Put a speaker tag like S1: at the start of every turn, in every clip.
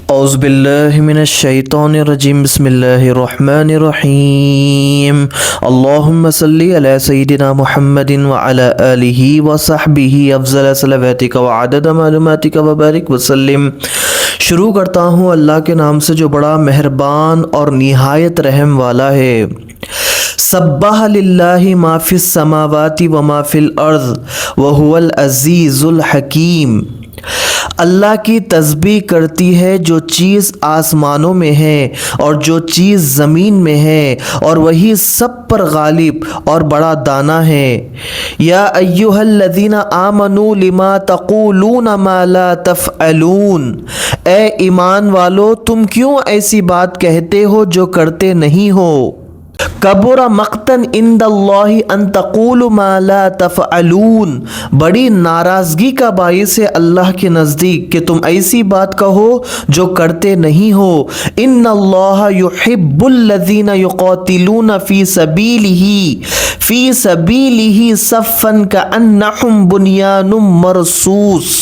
S1: اعوذ باللہ من الشیطان الرجیم بسم اللہ الرحمن الرحیم اللہم صلی علی سیدنا محمد وعلی آلہ وصحبہ افضل صلواتک وعدد معلوماتک وبارک وسلم۔ شروع کرتا ہوں اللہ کے نام سے جو بڑا مہربان اور نہایت رحم والا ہے۔ سبح للہ ما فی السماوات وما فی الارض وہو العزیز الحکیم۔ اللہ کی تسبیح کرتی ہے جو چیز آسمانوں میں ہے اور جو چیز زمین میں ہے، اور وہی سب پر غالب اور بڑا دانا ہے۔ یا ایہا الذین آمنوا لما تقولون ما لا تفعلون، اے ایمان والو تم کیوں ایسی بات کہتے ہو جو کرتے نہیں ہو۔ کبر مقتن عند اللہ ان تقولوا ما لا تفعلون، بڑی ناراضگی کا باعث ہے اللہ کے نزدیک کہ تم ایسی بات کہو جو کرتے نہیں ہو۔ ان اللہ یحب الذین یقاتلون فی سبیلہ صفا کأنہم بنیان مرصوص۔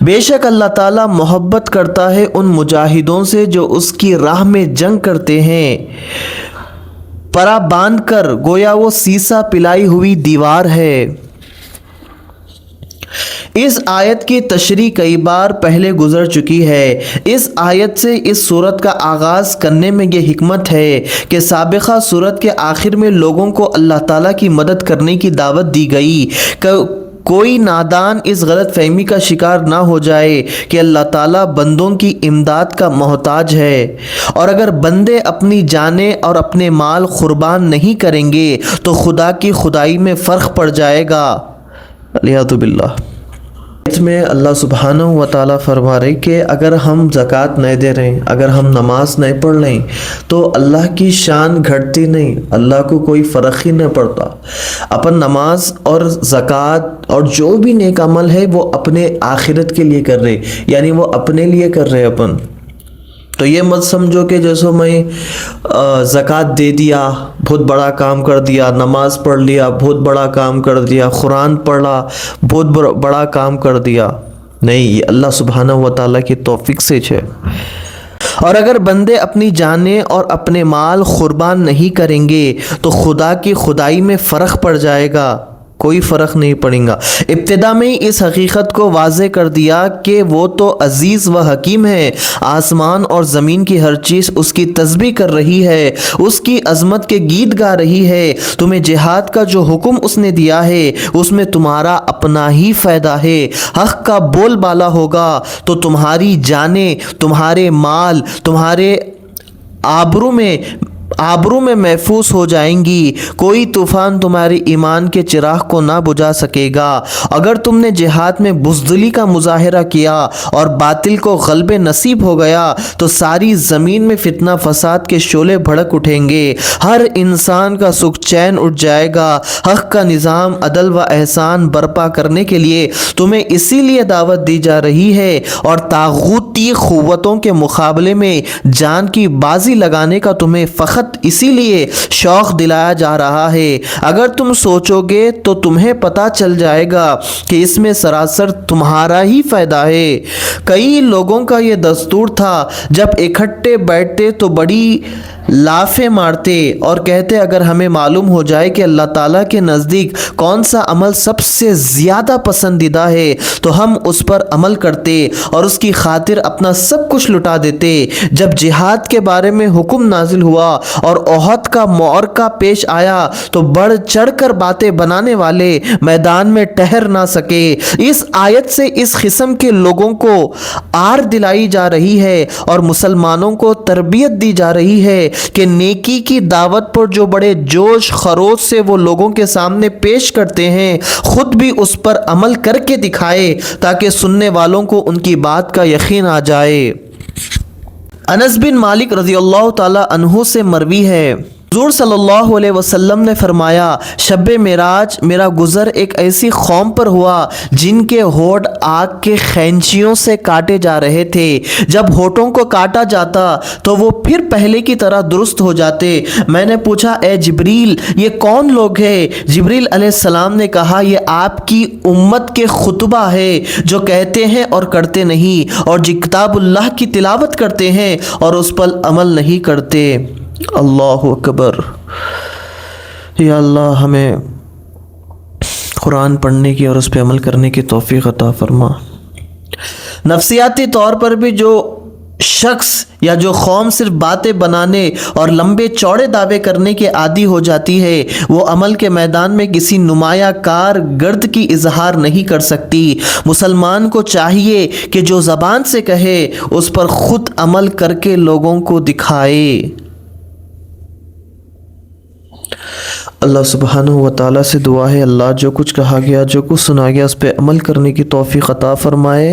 S1: بے شک اللہ تعالیٰ محبت کرتا ہے ان مجاہدوں سے جو اس کی راہ میں جنگ کرتے ہیں، پرا باندھ کر گویا وہ سیسا پلائی ہوئی دیوار ہے۔ اس آیت کی تشریح کئی بار پہلے گزر چکی ہے۔ اس آیت سے اس سورت کا آغاز کرنے میں یہ حکمت ہے کہ سابقہ سورت کے آخر میں لوگوں کو اللہ تعالیٰ کی مدد کرنے کی دعوت دی گئی کہ کوئی نادان اس غلط فہمی کا شکار نہ ہو جائے کہ اللہ تعالیٰ بندوں کی امداد کا محتاج ہے، اور اگر بندے اپنی جانیں اور اپنے مال قربان نہیں کریں گے تو خدا کی خدائی میں فرق پڑ جائے گا۔ الیاذ باللہ۔ اس میں اللہ سبحانہ و تعالیٰ فرما رہے کہ اگر ہم زکوٰۃ نہیں دے رہے، اگر ہم نماز نہیں پڑھ لیں تو اللہ کی شان گھٹتی نہیں، اللہ کو کوئی فرق ہی نہیں پڑتا۔ اپن نماز اور زکوٰۃ اور جو بھی نیک عمل ہے وہ اپنے آخرت کے لیے کر رہے، یعنی وہ اپنے لیے کر رہے اپن۔ تو یہ مت سمجھو کہ جیسے میں زکوٰۃ دے دیا بہت بڑا کام کر دیا، نماز پڑھ لیا بہت بڑا کام کر دیا، قرآن پڑھا بہت بڑا کام کر دیا۔ نہیں، یہ اللہ سبحانہ و تعالیٰ کی توفیق سے ہے۔ اور اگر بندے اپنی جانیں اور اپنے مال قربان نہیں کریں گے تو خدا کی خدائی میں فرق پڑ جائے گا، کوئی فرق نہیں پڑے گا۔ ابتدا میں اس حقیقت کو واضح کر دیا کہ وہ تو عزیز و حکیم ہے، آسمان اور زمین کی ہر چیز اس کی تسبیح کر رہی ہے، اس کی عظمت کے گیت گا رہی ہے۔ تمہیں جہاد کا جو حکم اس نے دیا ہے اس میں تمہارا اپنا ہی فائدہ ہے۔ حق کا بول بالا ہوگا تو تمہاری جانیں، تمہارے مال، تمہارے آبرو میں محفوظ ہو جائیں گی، کوئی طوفان تمہارے ایمان کے چراغ کو نہ بجھا سکے گا۔ اگر تم نے جہاد میں بزدلی کا مظاہرہ کیا اور باطل کو غلبہ نصیب ہو گیا تو ساری زمین میں فتنہ فساد کے شعلے بھڑک اٹھیں گے، ہر انسان کا سکھ چین اٹھ جائے گا۔ حق کا نظام عدل و احسان برپا کرنے کے لیے تمہیں اسی لیے دعوت دی جا رہی ہے، اور طاغوتی قوتوں کے مقابلے میں جان کی بازی لگانے کا تمہیں فخر اسی لیے شوق دلایا جا رہا ہے۔ اگر تم سوچو گے تو تمہیں پتہ چل جائے گا کہ اس میں سراسر تمہارا ہی فائدہ ہے۔ کئی لوگوں کا یہ دستور تھا، جب اکٹھے بیٹھتے تو بڑی لافیں مارتے اور کہتے اگر ہمیں معلوم ہو جائے کہ اللہ تعالیٰ کے نزدیک کون سا عمل سب سے زیادہ پسندیدہ ہے تو ہم اس پر عمل کرتے اور اس کی خاطر اپنا سب کچھ لٹا دیتے۔ جب جہاد کے بارے میں حکم نازل ہوا اور احد کا معرکہ پیش آیا تو بڑھ چڑھ کر باتیں بنانے والے میدان میں ٹھہر نہ سکے۔ اس آیت سے اس قسم کے لوگوں کو آر دلائی جا رہی ہے اور مسلمانوں کو تربیت دی جا رہی ہے کہ نیکی کی دعوت پر جو بڑے جوش خروش سے وہ لوگوں کے سامنے پیش کرتے ہیں، خود بھی اس پر عمل کر کے دکھائے تاکہ سننے والوں کو ان کی بات کا یقین آ جائے۔ انس بن مالک رضی اللہ تعالی عنہ سے مروی ہے حضور صلی اللہ علیہ وسلم نے فرمایا شب معراج میرا گزر ایک ایسی قوم پر ہوا جن کے ہونٹ آگ کے خینچیوں سے کاٹے جا رہے تھے، جب ہونٹوں کو کاٹا جاتا تو وہ پھر پہلے کی طرح درست ہو جاتے۔ میں نے پوچھا اے جبریل یہ کون لوگ ہیں؟ جبریل علیہ السلام نے کہا یہ آپ کی امت کے خطبہ ہے جو کہتے ہیں اور کرتے نہیں، اور جو کتاب اللہ کی تلاوت کرتے ہیں اور اس پر عمل نہیں کرتے۔ اللہ اکبر۔ یا اللہ ہمیں قرآن پڑھنے کی اور اس پہ عمل کرنے کی توفیق عطا فرما۔ نفسیاتی طور پر بھی جو شخص یا جو قوم صرف باتیں بنانے اور لمبے چوڑے دعوے کرنے کے عادی ہو جاتی ہے، وہ عمل کے میدان میں کسی نمایاں کارگرد کی اظہار نہیں کر سکتی۔ مسلمان کو چاہیے کہ جو زبان سے کہے اس پر خود عمل کر کے لوگوں کو دکھائے۔ اللہ سبحانہ و تعالیٰ سے دعا ہے اللہ جو کچھ کہا گیا جو کچھ سنا گیا اس پہ عمل کرنے کی توفیق عطا فرمائے،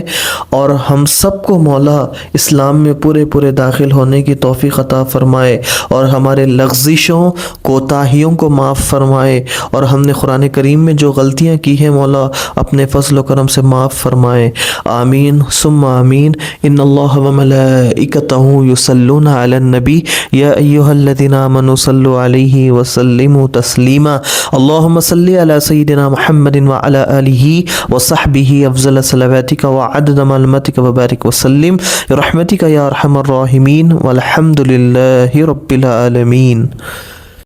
S1: اور ہم سب کو مولا اسلام میں پورے داخل ہونے کی توفیق عطا فرمائے، اور ہمارے لغزشوں کوتاہیوں کو معاف فرمائے، اور ہم نے قرآن کریم میں جو غلطیاں کی ہیں مولا اپنے فضل و کرم سے معاف فرمائے۔ آمین ثم آمین۔ ان اللہ و ملائکتہ یصلون علی النبی یا ایھا الذین آمنوا صلوا علیہ وسلموا تسلیما۔ اللہم صلی علی سیدنا محمد وعلی آلہ وصحبہ افضل صلواتک وعدد معلوماتک وبارک وسلم برحمتک یا ارحم الراحمین والحمد للہ رب العالمین۔